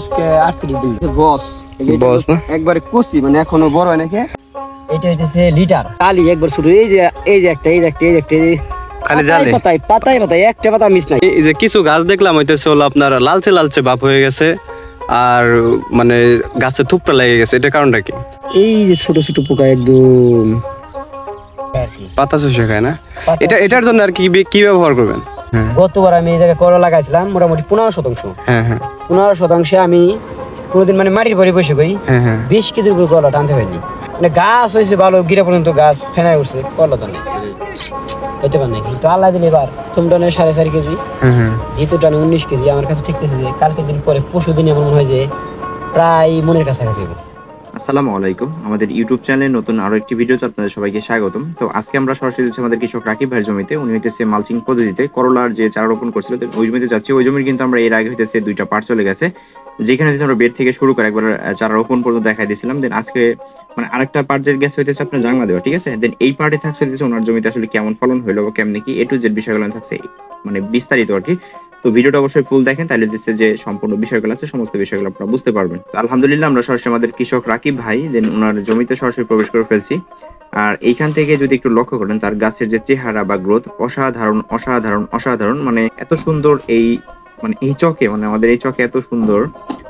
আজকে 38 দিন বস বস না একবারে কুচি মানে এখনো বড় হয় নাকি। এটা হইতেছে লিটার কালি একবার ছোট এই যে একটা খালি জালে পাতায় একটা পাতা মিস নাই। এই যে কিছু গাছ দেখলাম হইতেছে হলো আপনার লালচে লালচে ভাব হয়ে গেছে আর মানে গাছে থুপটা লেগে গেছে, এটার কারণটা কি? এই যে ছোট ছোট পোকা একদম পাতা চুষে খায় না। এটার জন্য আর কি ব্যবহার করবেন? গতবার আমি এই জায়গায় করলা লাগাইছিলাম মোটামুটি 15%। হ্যাঁ হ্যাঁ 15% আমি কোনোদিন মানে মাটির পরে বসে গই 20 কেজির উপর করলা টানতে পারিনি। মানে গাছ হয়েছে ভালো, গিরা পর্যন্ত গাছ ফেনায় উঠছে, করলা তো নেই হইতে পারে নাকি। তো আল্লাহ দিলে এবার প্রথম টানে 4.5 কেজি, দ্বিতীয় টানে 19 কেজি। আমার কাছে ঠিক আছে যে কালকের দিন পরে পরশু দিন আমার মনে হয় যে প্রায় মনের কাছাকাছি। আসসালামু আলাইকুম, আমাদের ইউটিউব চ্যানেলে নতুন আরো একটি ভিডিওতে আপনাদের সবাইকে স্বাগতম। তো আজকে আমরা সরাসরি আমাদের কৃষক রাকিব ভাইয়ের জমিতে, উনি হইতেছে মালচিং পদ্ধতিতে করলার যে চারা রোপণ করছিল ওই জমিতে যাচ্ছি। ওই জমির কিন্তু আমরা এর আগে হইতেছে 2টা পার্ট চলে গেছে, যেখানে হচ্ছে আমরা বেড থেকে শুরু করে একবার চারা রোপণ পর্যন্ত দেখাই দিয়েছিলাম। দেন আজকে মানে আরেকটা পার্ট যে গেছে হইতেছে আপনার জাংলা দেওয়া, ঠিক আছে। দেন এই পার্টে থাকছে হইতেছে ওনার জমিতে আসলে কেমন ফলন হইলো বা কেমন কি A to Z বিষয়গুলো থাকছে মানে বিস্তারিত আর কি। তো ভিডিওটা অবশ্যই ফুল দেখেন, তাহলে দিচ্ছে যে সম্পূর্ণ বিষয়গুলো আছে সমস্ত বিষয়গুলো আপনারা বুঝতে পারবেন। তো আলহামদুলিল্লাহ আমরা সরাসরি আমাদের কৃষক রাকিব ভাই দেন ওনার জমিতে সরাসরি প্রবেশ করে ফেলছি। আর এইখান থেকে যদি একটু লক্ষ্য করেন তার গাছের যে চেহারা বা গ্রোথ অসাধারণ অসাধারণ অসাধারণ, মানে এত সুন্দর এই মানে এই চকে মানে আমাদের এই চকে এত সুন্দর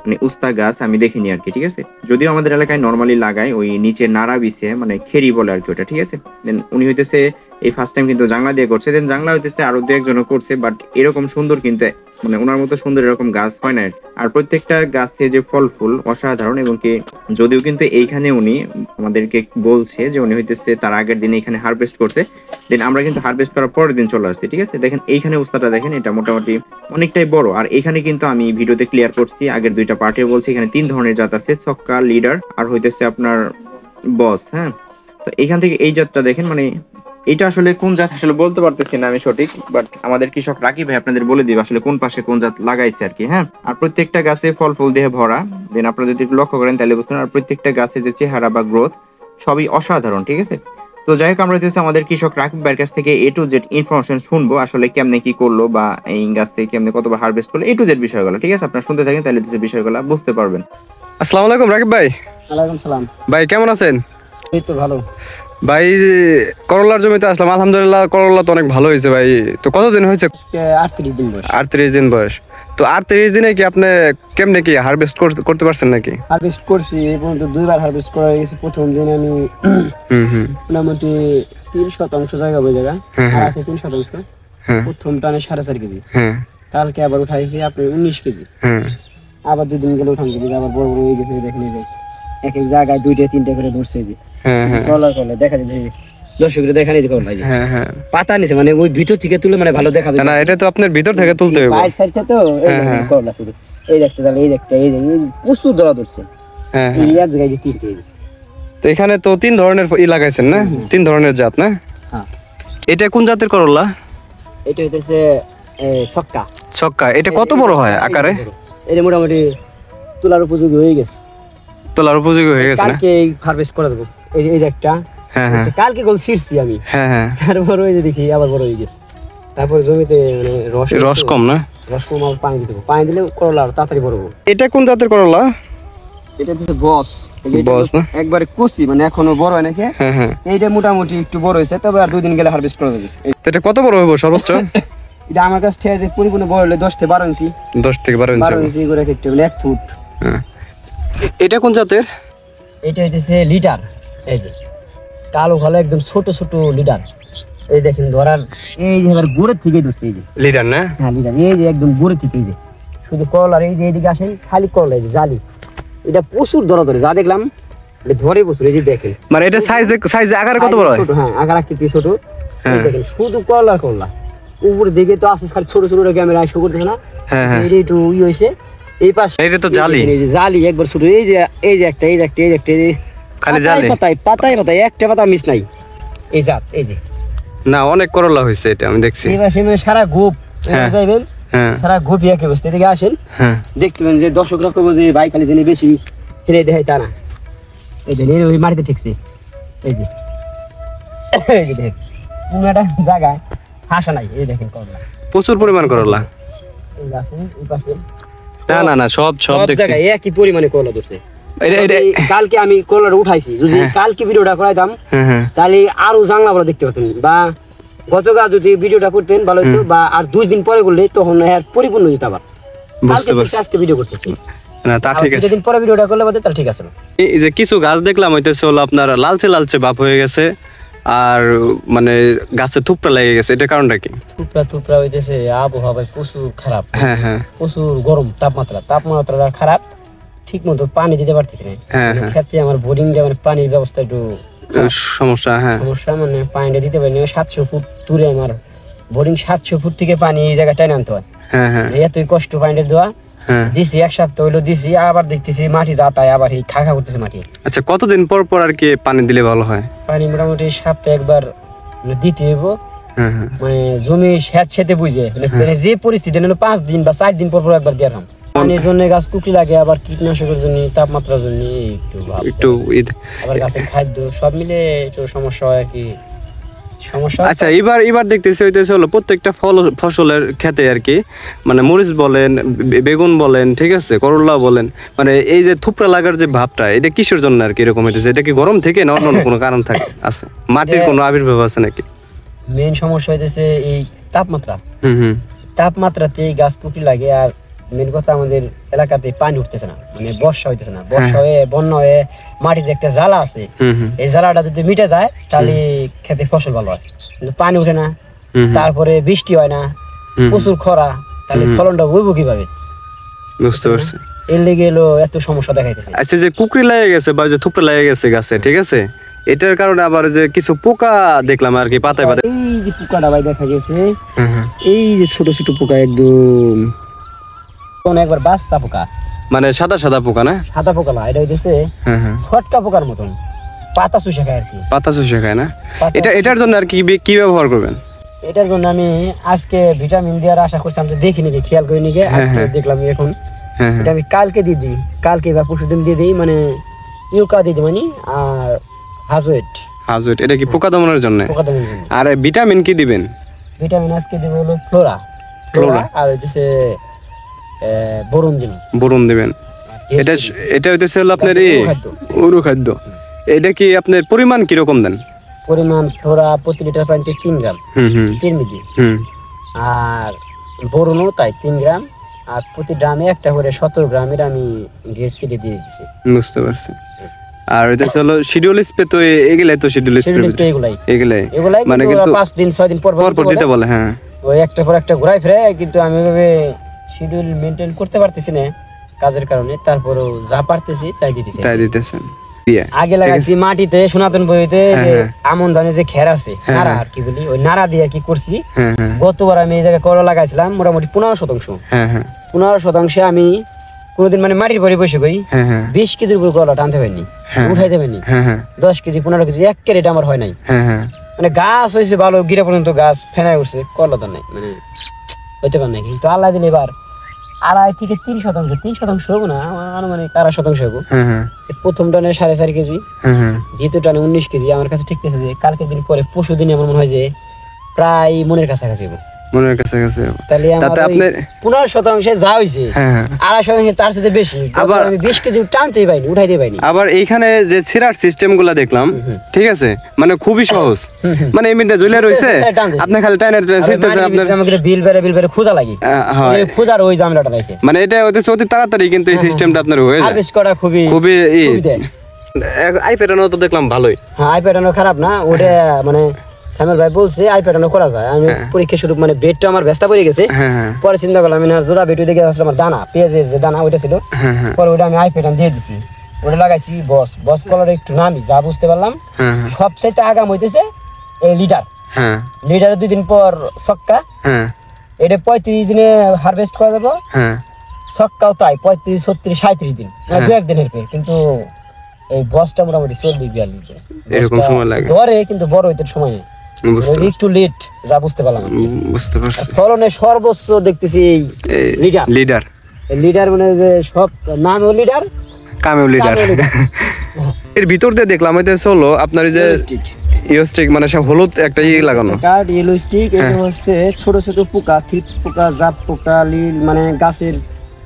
মানে উস্তা গাছ আমি দেখিনি আর কি, ঠিক আছে। যদিও আমাদের এলাকায় নর্মালি লাগায় ওই নিচে নাড়া বিছে মানে খেরি বলে আর কি ওটা, ঠিক আছে। দেন উনি হইতেছে এই ফার্স্ট টাইম কিন্তু জাংলা দিয়ে করছে। দেন জাংলা হইতেছে আরো 2-1জনও করছে, বাট এরকম সুন্দর কিন্তু মানে ওনার মতো সুন্দর এরকম গাছ হয় না। আর প্রত্যেকটা গাছে যে ফল ফুল অসাধারণ, এবং কি যদিও কিন্তু এইখানে উনি আমাদেরকে বলছে যে উনি হইতেছে তার আগের দিনে এখানে হারভেস্ট করছে। দেন আমরা কিন্তু হারভেস্ট করার পরের দিন চলে আসছি, ঠিক আছে। দেখেন এইখানে অবস্থাটা দেখেন, এটা মোটামুটি অনেকটাই বড়। আর এখানে কিন্তু আমি ভিডিওতে ক্লিয়ার করছি, আগের 2টা পার্টে বলছি এখানে 3 ধরনের জাত আছে, ছক্কা, লিডার আর হইতেছে আপনার বস। হ্যাঁ, তো এইখান থেকে এই জাতটা দেখেন, মানে এটা আসলে কোন জাত আসলে বলতে পারতেছি না আমি সঠিক, বাট আমাদের কৃষক রাকিব ভাই আপনাদের বলে দিবে আসলে কোন পাশে কোন জাত লাগাইছে আর কি। হ্যাঁ, আর প্রত্যেকটা গাছে ফল ফুল দিয়ে ভরা। দেন আপনারা যদি একটু লক্ষ্য করেন তাহলে বুঝতে পারেন, আর প্রত্যেকটা গাছে যে চেহারা বা গ্রোথ সবই অসাধারণ, ঠিক আছে। তো যাই হোক, আমরা হচ্ছে আমাদের কৃষক রাকিব ভাইয়ের কাছ থেকে A to Z ইনফরমেশন শুনবো, আসলে কেমনে কি করলো বা এই গাছ থেকে কেমনে কতবার হারভেস্ট করলো A to Z বিষয়গুলো, ঠিক আছে। আপনারা শুনতে থাকেন তাহলে বিষয়গুলো বুঝতে পারবেন। আসসালামু আলাইকুম রাকিব ভাই। ওয়ালাইকুম সালাম ভাই, কেমন আছেন? এই তো ভালো ভাই, করলার জমিতে আসলাম, আলহামদুলিল্লাহ করলা তো অনেক ভালো হয়েছে ভাই। তো কতদিন হয়েছে? 38 দিন বয়স। 38 দিন বয়স। তো 38 দিনে কি আপনি কেমনে কি হারভেস্ট করতে পারছেন নাকি? হারভেস্ট করছি, এই পর্যন্ত 2বার হারভেস্ট করা হয়ে গেছে। প্রথম দিন আমি মোটামুটি 3% জায়গা বই জায়গা আর আছে 3%। প্রথম টানে 4.5 কেজি। কালকে আবার উঠাইছি আপনি 19 কেজি। আবার 2 দিন গেলে উঠান কেজি, আবার বড় বড় হয়ে গেছে। দেখেন এই এক এক জায়গায় 2-3টা করে ধরছে যে করলা দেখা যায়। দর্শকরা দেখেন এই যে করলা পাতা নিছে, মানে ওই ভিতর থেকে তুলে মানে ভালো দেখা যায় না। এটা তো আপনার ভিতর থেকে তুলতে হবে, বাইরে সাইড থেকে। তো এই করলা শুধু এই একটা জায়গা, এই প্রচুর ধরা ধরছে। এই এক জায়গায় যে 3টে। তো এখানে তো 3 ধরনের লাগাইছেন না? 3 ধরনের জাত না? হ্যাঁ। এটা কোন জাতের করলা? এটা হইতেছে ছক্কা। ছক্কা। এটা কত বড় হয় আকারে? এটা মোটামুটি তোলার উপযোগী হয়ে গেছে। তোলার উপযোগী হয়ে গেছে না? কালকে হারভেস্ট করে দেব। এই যে একটা কালকে গোল ছিড়ছি আমি। তারপর ওই যে দেখি আবার বড় হয়ে গেছে। তারপর জমিতে মানে রস কম না? রস কম, আর পানি দিতে হবে। পানি দিলে করলা তাড়াতাড়ি বড় হবে। এটা কোন জাতের করলা? এটা হচ্ছে বস। বস না? একবারে কুচি মানে এখনো বড় হয় নাকি। এইটা মোটামুটি একটু বড় হয়েছে, তবে আর 2 দিন গেলে হারভেস্ট করে দেবে। এটা কত বড় হবে সর্বোচ্চ? এটা আমার কাছে যে পরিপূর্ণ বড় হলে 10 থেকে 12 ইঞ্চি। 10 থেকে 12 ইঞ্চি করে কেটে মানে 1 ফুট। এটা কোন জাতের? এটা হইতেছে লিটার। এই যে কালো কালো একদম ছোট ছোট লিটার। এই দেখেন ধরার এই যে গোড়ের থেকে ধরছে। এই যে লিটার না? হ্যাঁ লিটার। এই যে একদম গোড়ের থেকে। এই যে শুধু করলার এই যে এইদিকে আসেন খালি করলা, এই যে জালি এটা প্রচুর ধরা ধরে যা দেখলাম এটা ধরে প্রচুর। এই যে দেখেন মানে এটা সাইজ আকারে কত বড় হয়? ছোট। হ্যাঁ, আকার আকৃতি ছোট। দেখেন শুধু করলা উপরে দিকে তো আছে খালি ছোট ছোট ক্যামেরা শো করতেছে না। এটা একটু হয়েছে এই পাশে। এটা তো জালি। এই যে জালি একবার ছোট। এই যে একটা খালি জালে পাতায় একটা পাতা মিস নাই। এই জাত এই যে না, অনেক করলা হয়েছে এটা আমি দেখছি। এবার সারা গোপ যাইবেন, সারা গোপ একে বসতে এদিকে আসেন, দেখতেবেন যে দর্শকরা কইবো যে ভাই খালি জেনে বেশি হেরে দেখায় তা না। এই যে ওই মাটিতে ঠিকছে। এই যে দেখ পুরোটা জায়গায় হাসা নাই। এই দেখেন করলা প্রচুর পরিমাণ করলা। এই আছে এই পাশে না না সব সব সব দেখছি জায়গায় একই পরিমাণে করলা ধরছে। এটা কালকে আমি করলাটা উঠাইছি, যদি কালকে ভিডিওটা করাইতাম তাহলে আরো জানলা বলা দেখতে পাতেন, বা গতকাল যদি ভিডিওটা করতেন ভালো হতো, বা আর 2 দিন পরে করলে তখন এর পরিপূর্ণ হতো। আবার বুঝতে পারছি, আজকে ভিডিও করতেছি না তা ঠিক আছে। 2 দিন পরে ভিডিওটা করলে বাদে তাহলে ঠিক আছে না। এই যে কিছু গাছ দেখলাম হইতেছে হলো আপনার লালচে লালচে ভাব হয়ে গেছে, আর মানে গাছে থুপটা লেগে গেছে, এটা কারণটা কি? থুপড়া হইতেছে আবহাওয়া প্রচুর খারাপ, হ্যাঁ হ্যাঁ প্রচুর গরম, তাপমাত্রা খারাপ, ঠিক মতো পানি দিতে পারতেছি না। হ্যাঁ হ্যাঁ ক্ষেত্রে আমার বোরিং দিয়ে মানে পানির ব্যবস্থা একটু সমস্যা, হ্যাঁ সমস্যা, মানে পানিটা দিতে পারিনি। 700 ফুট দূরে আমার বোরিং, 700 ফুট থেকে পানি এই জায়গায় টাইনে আনতে হয়। হ্যাঁ হ্যাঁ এতই কষ্ট পানিটা দেওয়া। হ্যাঁ দিছি 1 সপ্তাহ হইলো দিছি, আবার দেখতেছি মাটি যাতায় আবার এই খা করতেছে মাটি। আচ্ছা, কতদিন পর পর আর কি পানি দিলে ভালো হয়? পানি মোটামুটি সপ্তাহে একবার দিতে হইব। হ্যাঁ হ্যাঁ মানে জমি সেতে বুঝে, মানে যে পরিস্থিতি হলো 5 দিন বা 4 দিন পর পর একবার দিলাম। পানির জন্য গাছ কুকরি লাগে, আবার কীটনাশকের জন্য, তাপমাত্রার জন্য একটু আবার গাছের খাদ্য সব মিলে একটু সমস্যা হয় আর কি, সমস্যা। আচ্ছা, এবার দেখতেছি হইতেছে হলো প্রত্যেকটা ফসলের ক্ষেতে আর কি, মানে মরিচ বলেন, বেগুন বলেন, ঠিক আছে, করলা বলেন, মানে এই যে থুপড়া লাগার যে ভাবটা, এটা কিসের জন্য আর কি এরকম হইতেছে? এটা কি গরম থেকে না অন্য কোনো কারণ থাকে আছে? মাটির কোনো আবির্ভাব আছে নাকি? মেইন সমস্যা হইতেছে এই তাপমাত্রা। হুম তাপমাত্রাতে গাছ কুকরি লাগে। আর মেন কথা, আমাদের এলাকাতে পানি উঠতেছে না, মানে বর্ষা হইতেছে না। বর্ষা হয়ে বন্যা হয়ে মাটির যে একটা জ্বালা আছে, এই জ্বালাটা যদি মিটে যায় তাহলে খেতে ফসল ভালো হয়, কিন্তু পানি উঠে না, তারপরে বৃষ্টি হয় না, প্রচুর খরা, তাহলে ফলনটা হইব কিভাবে? বুঝতে পারছি। এর লেগে এলো এত সমস্যা দেখাইতেছে। আচ্ছা, যে কুকরি লেগে গেছে বা যে থুপড়া লেগে গেছে গাছে, ঠিক আছে, এটার কারণে আবার যে কিছু পোকা দেখলাম আর কি পাতায় পাতায়। এই যে পোকাটা ভাই দেখা গেছে, এই যে ছোট ছোট পোকা, একদম একবার বাচ্চা পোকা, মানে সাদা সাদা পোকা না? সাদা পোকা না, এটা হইতেছে ফটকা পোকার মতন, পাতা চুষে খায় আর কি। পাতা চুষে খায় না? এটার জন্য আর কি ব্যবহার করবেন? এটার জন্য আমি আজকে ভিটামিন দেওয়ার আশা করছিলাম, যে দেখিনি, খেয়াল করিনি, আজকে দেখলাম এখন। এটা আমি কালকে দিয়ে দিই, কালকে বা পরশুদিন দিয়ে দিই, মানে ইউকা দিয়ে দিই, মানে আর হাজোয়েট। এটা কি পোকা দমনের জন্য? আর ভিটামিন কি দিবেন? ভিটামিন আজকে দিব হলো ফ্লোরা, আর হইতেছে বোরন দিবেন। এটা হইতেছে হলো আপনার অনুখাদ্য। এটা কি আপনার পরিমাণ কিরকম দেন? পরিমাণ ফ্লোরা প্রতি লিটার পানিতে 3 গ্রাম, 3 মিলি। আর বোরনও তাই 3 গ্রাম, আর প্রতি ড্রামে একটা করে 17 গ্রামের আমি গ্রেড সিডি দিয়ে দিচ্ছি। বুঝতে পারছি। আর এটা হলো শিডিউল স্প্রে, তো এগুলাই তো শিডিউল স্প্রে, এগুলাই মানে কিন্তু 5 দিন 6 দিন পর পর দিতে বলে। হ্যাঁ, ওই একটা পর একটা ঘুরাই ফিরে, কিন্তু আমি ওইভাবে শিডিউল মেইনটেইন করতে পারতেছি না কাজের কারণে। তারপরও যা পারতেছি তাই দিতেছেন। আগে লাগাইছি মাটিতে, সনাতন বইতে আমন ধানের যে খের আছে, নাড়া আর কি বলি, ওই নাড়া দিয়ে কি করছি। গতবার আমি এই জায়গায় করলা লাগাইছিলাম মোটামুটি 15%। আমি কোনোদিন মানে মাটির পরে বসে গই 20 কেজির উপর করলা টানতে পারিনি, উঠাইতে পারিনি। 10 কেজি 15 কেজি এক ক্যারেট আমার হয় নাই। মানে গাছ হয়েছে ভালো, গিরা পর্যন্ত গাছ ফেনায় উঠছে, করলা তো নাই, মানে হইতে পার নাই। কিন্তু আল্লাহ দিলে এবার 2.5 থেকে 3% হবো না, মানে 2.5% হবো। প্রথম টানে 4.5 কেজি, দ্বিতীয় টানে 19 কেজি। আমার কাছে ঠিক আছে যে কালকে দিন পরে পরশু দিনে আমার মনে হয় যে প্রায় মনের কাছাকাছি হবো। তাহলে আপনার 15% যা হয়েছে, 2.5% তার সাথে বেশি। আবার আমি 20 কেজি টানতেই পাইনি, উঠাইতে পাইনি। আবার এইখানে যে ছিড়ার সিস্টেম গুলা দেখলাম, ঠিক আছে, মানে খুবই সহজ, মানে এমনিতে ঝুলে রয়েছে, আপনি খালি টাইনার ছিড়তেছেন, আপনার আমাকে বিল বেড়ে খোঁজা লাগে, খোঁজার ওই জামলাটা লাগে, মানে এটা হচ্ছে অতি তাড়াতাড়ি, কিন্তু এই সিস্টেমটা আপনার হয়ে যায়। হারভেস্ট করা খুবই আই প্যাটার্নও তো দেখলাম ভালোই। হ্যাঁ, আই প্যাটার্নও খারাপ না, ওটা মানে সামিল ভাই বলছে আই প্যাটার্নও করা যায়। আমি পরীক্ষা শুরু, মানে বেডটা আমার ব্যস্ত পড়ে গেছে, পরে চিন্তা করলাম না, জোড়া বেড দেখে আসলে আমার দানা, পেঁয়াজের যে দানা ওইটা ছিল, পরে ওটা আমি আই প্যাটার্ন দিয়ে দিছি, ওটা লাগাইছি। বস কলার একটু নামি যা বুঝতে পারলাম, সবচাইতে আগাম হইতেছে এই লিডার 2 দিন পর ছক্কা, এটা 35 দিনে হারভেস্ট করা যাবো। ছক্কাও তাই 35, 36, 37 দিন, 2-1 দিনের পর। কিন্তু এই বসটা মোটামুটি 40-42 দিন এরকম সময় লাগে, ধরে, কিন্তু বড় হইতে সময় একটু লেট, যা বুঝতে পারলাম। বুঝতে পারছি। ফলনে সর্বোচ্চ দেখতেছি লিডার মানে যে সব নামও লিডার, কামেও লিডার। এর ভিতর দিয়ে দেখলাম এটা হলো আপনার যে ইয়োস্টিক, মানে সব হলুদ একটা লাগানো কার্ড ইয়েলো স্টিক। এটা হচ্ছে ছোট ছোট পোকা, থ্রিপস পোকা, জাপ পোকা, লিল, মানে গাছের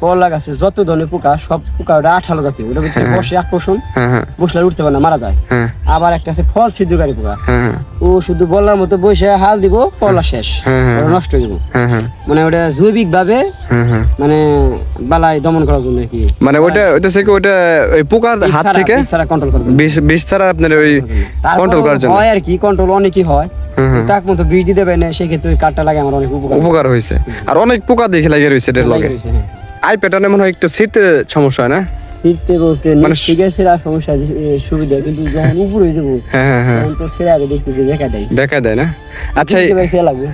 করলা গাছে যত ধরনের পোকা সব পোকা ওটা আঠালো জাতীয়, ওটা ভিতরে বসে আকর্ষণ, বসলে আর উঠতে পারে না, মারা যায়। আবার একটা আছে ফল ছিদ্রকারী পোকা, ও শুধু বলার মতো বসে হাল দিব, করলা শেষ, নষ্ট হয়ে যাবো। মানে ওটা জৈবিক ভাবে মানে বালাই দমন করার জন্য কি, মানে ওটা ওই পোকার হাত থেকে কন্ট্রোল করার জন্য, বিষ ছাড়া আপনার ওই কন্ট্রোল করার জন্য হয় আর কি। কন্ট্রোল অনেকই হয়, তাক মতো বিষ দিতে পারে না, সেক্ষেত্রে ওই কাঠটা লাগে আমার অনেক উপকার হয়েছে। আর অনেক পোকা দেখে লাগে রয়েছে এটার লগে। আই প্যাটার্নে মনে হয় একটু শীতে সমস্যা হয় না, শীতে বলতে ঠিক আছে সমস্যা সুবিধা, কিন্তু যখন উপর হয়ে যাবো তখন তো সেরা দেখতেছি দেখা দেয় না। আচ্ছা লাগবে।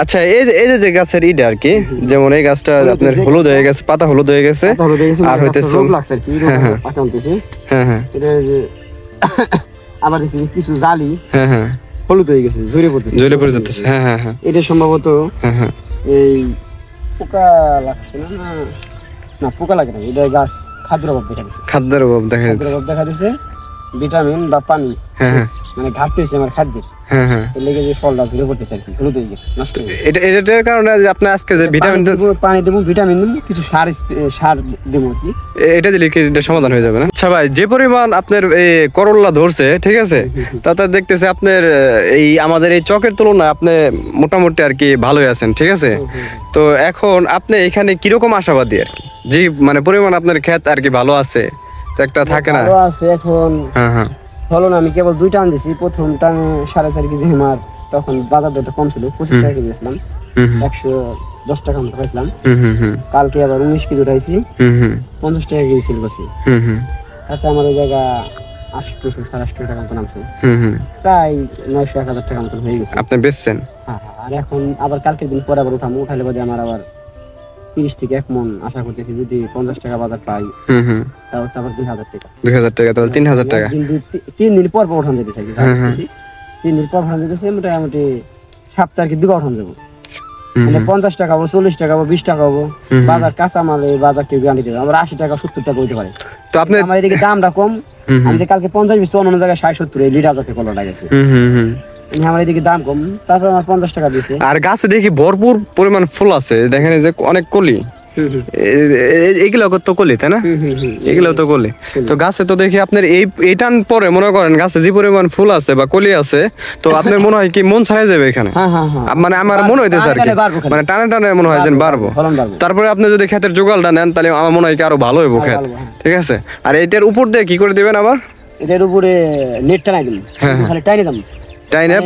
আচ্ছা এই যে গাছের ইটা আর কি, যেমন এই গাছটা আপনার হলুদ হয়ে গেছে, পাতা হলুদ হয়ে গেছে, আর হইতেছে আবার কিছু জালি হলুদ হয়ে গেছে, ঝরে পড়তেছে। এটা সম্ভবত এই পোকা লাগছে না পোকা লাগে না, এটা গাছ খাদ্যের অভাব দেখা দিচ্ছে, ভিটামিন বা পানি মানে ঘাটতি হয়েছে আমার খাদ্যের, এর লেগে যে ফলটা ঝরে পড়তেছে আর কি, হলুদ হয়ে গেছে, নষ্ট হয়ে গেছে। এটার কারণে যে আপনি আজকে যে ভিটামিন পানি দেবো, ভিটামিন দেবো, কিছু সার দেবো আর কি, এটা দিলে কি এটা সমাধান হয়ে যাবে না? আচ্ছা ভাই, যে পরিমাণ আপনার এই করল্লা ধরছে, ঠিক আছে, তাতে দেখতেছে আপনার এই আমাদের এই চকের তুলনায় আপনি মোটামুটি আর কি ভালোই আছেন, ঠিক আছে। তো এখন আপনি এখানে কিরকম আশাবাদী আর কি, যে মানে পরিমাণ আপনার ক্ষেত আর কি ভালো আছে, তো একটা থাকে না ভালো আছে এখন। ফলন আমি কেবল 2 টান দিছি, প্রথম টান 4.5 কেজি আমার, তখন বাজার দরটা কম ছিল, 25 টাকা কেজি দিয়েছিলাম, 110 টাকা মতো পাইছিলাম। কালকে আবার 19 কেজি উঠাইছি, 50 টাকা কেজি সেল করছি, তাতে আমার ওই জায়গা 800 850 টাকা মতো নামছে, প্রায় 900-1000 টাকা মতো হয়ে গেছে। আপনি বেচছেন? আর এখন আবার কালকের দিন পরে আবার উঠালে বাদে আমার আবার 30 থেকে 1 মন আশা করতেছি, যদি 50 টাকা বাজার পাই তাও আবার 2000 টাকা, তাহলে 3000 টাকা। কিন্তু 3 দিন পর উঠান যেতে চাই, 3 দিন পর উঠান যেতেছে, মোটামুটি সপ্তাহে 2বার উঠান যাবো, মানে 50 টাকা হবো, 40 টাকা হবো, 20 টাকা হবো। বাজার কাঁচা মাল বাজার কেউ গ্যারান্টি দেবে, আমরা 80 টাকা 70 টাকা হইতে পারে। তো আপনি আমার এদিকে দামটা কম, আমি যে কালকে 50 বেচছি, অন্য জায়গায় 60-70 এই লিটার জাতের কলাটা গেছে, আমার এদিকে দাম কম, তারপর আমার 50 টাকা দিয়েছে। আর গাছে দেখি ভরপুর পরিমাণ ফুল আছে, দেখেন যে অনেক কলি, এগুলো তো কলি, তাই না? এগুলো তো কলি। তো গাছে তো দেখি আপনার এই টান পরে মনে করেন গাছে যে পরিমাণ ফুল আছে বা কলি আছে, তো আপনার মনে হয় কি মন ছাড়াই যাবে এখানে, মানে আমার মনে হইতেছে আর কি, মানে টানে টানে মনে হয় যে বাড়বো। তারপরে আপনি যদি ক্ষেতের জোগালটা নেন, তাহলে আমার মনে হয় কি আরো ভালো হইব ক্ষেত, ঠিক আছে। আর এটার উপর দিয়ে কি করে দিবেন আবার? এটার উপরে নেট টানাই দিন, খালি টাইনে দাম, টাইনে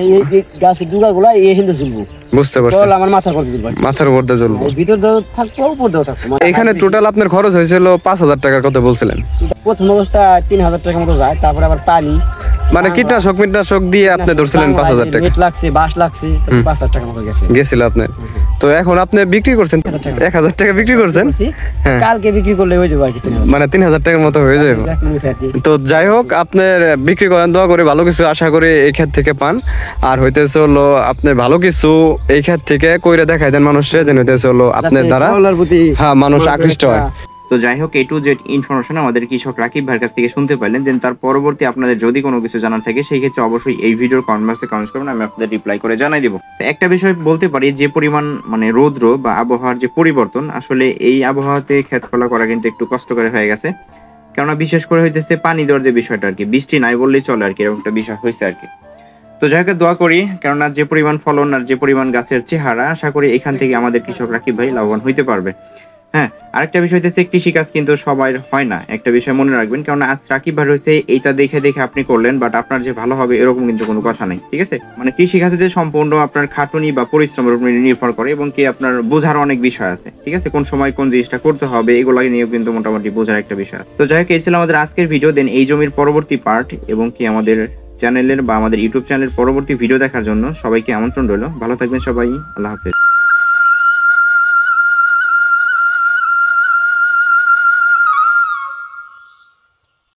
গাছের ডুগাগুলা এই হিন্দে ঝুলবো, বুঝতে পারছেন? আমার মাথার উপর ঝুলবো, মাথার উপর দিয়ে ঝুলবো, ভিতর দিয়ে থাকবো, উপর দিয়ে থাকবো। এখানে টোটাল আপনার খরচ হয়েছিল 5000 টাকার কথা বলছিলেন। প্রথম অবস্থা 3000 টাকার মতো যায়, তারপরে আবার পানি, মানে কীটনাশক দিয়ে আপনি ধরছিলেন 5000 টাকা, নেট লাগছে, বাঁশ লাগছে, 5000 টাকা মতো গেছিল আপনার। তো এখন আপনি বিক্রি করছেন 1000 টাকা বিক্রি করছেন, কালকে বিক্রি করলে হয়ে যাবে আর কি, মানে 3000 টাকার মতো হয়ে যাবে। তো যাই হোক, আপনার বিক্রি করেন, দোয়া করে ভালো কিছু আশা করি এই ক্ষেত থেকে পান। আর হইতেছে হলো আপনি ভালো কিছু এই ক্ষেত থেকে কইরা দেখাই দেন মানুষের, যেন হইতেছে হলো আপনার দ্বারা মানুষ আকৃষ্ট হয়। তো যাই হোক, A to Z ইনফরমেশন আমাদের কৃষক রাকিব ভাইয়ের কাছ থেকে শুনতে পারলেন। দেন তার পরবর্তী আপনাদের যদি কোনো কিছু জানার থাকে, সেই ক্ষেত্রে অবশ্যই এই ভিডিওর কমেন্ট বক্সে কমেন্ট করবেন, আমি আপনাদের রিপ্লাই করে জানাই দেব। তো একটা বিষয় বলতে পারি, যে পরিমাণ মানে রৌদ্র বা আবহাওয়ার যে পরিবর্তন, আসলে এই আবহাওয়াতে ক্ষেত খোলা করা কিন্তু একটু কষ্টকর হয়ে গেছে, কেননা বিশেষ করে হইতেছে পানি দেওয়ার যে বিষয়টা আর কি, বৃষ্টি নাই বললেই চলে আর কি, এরকম একটা বিষয় হয়েছে আর কি। তো যাই হোক, দোয়া করি, কেননা যে পরিমাণ ফলন আর যে পরিমাণ গাছের চেহারা, আশা করি এখান থেকে আমাদের কৃষক রাকিব ভাই লাভবান হইতে পারবে। হ্যাঁ, আরেকটা বিষয় হচ্ছে কৃষিকাজ কিন্তু সবাই হয় না, একটা বিষয় মনে রাখবেন, কারণ আজ রাকিব ভাই হয়েছে এইটা দেখে দেখে আপনি করলেন, বাট আপনার যে ভালো হবে এরকম কিন্তু কোনো কথা নেই, ঠিক আছে। মানে কৃষিকাজে সম্পূর্ণ আপনার খাটুনি বা পরিশ্রমের উপর নির্ভর করে, এবং কি আপনার বোঝার অনেক বিষয় আছে, ঠিক আছে, কোন সময় কোন জিনিসটা করতে হবে এগুলো নিয়েও কিন্তু মোটামুটি বোঝার একটা বিষয়। তো যাই হোক, এই ছিল আমাদের আজকের ভিডিও। দেন এই জমির পরবর্তী পার্ট এবং কি আমাদের চ্যানেলের বা আমাদের ইউটিউব চ্যানেলের পরবর্তী ভিডিও দেখার জন্য সবাইকে আমন্ত্রণ রইল। ভালো থাকবেন সবাই, আল্লাহ হাফেজ।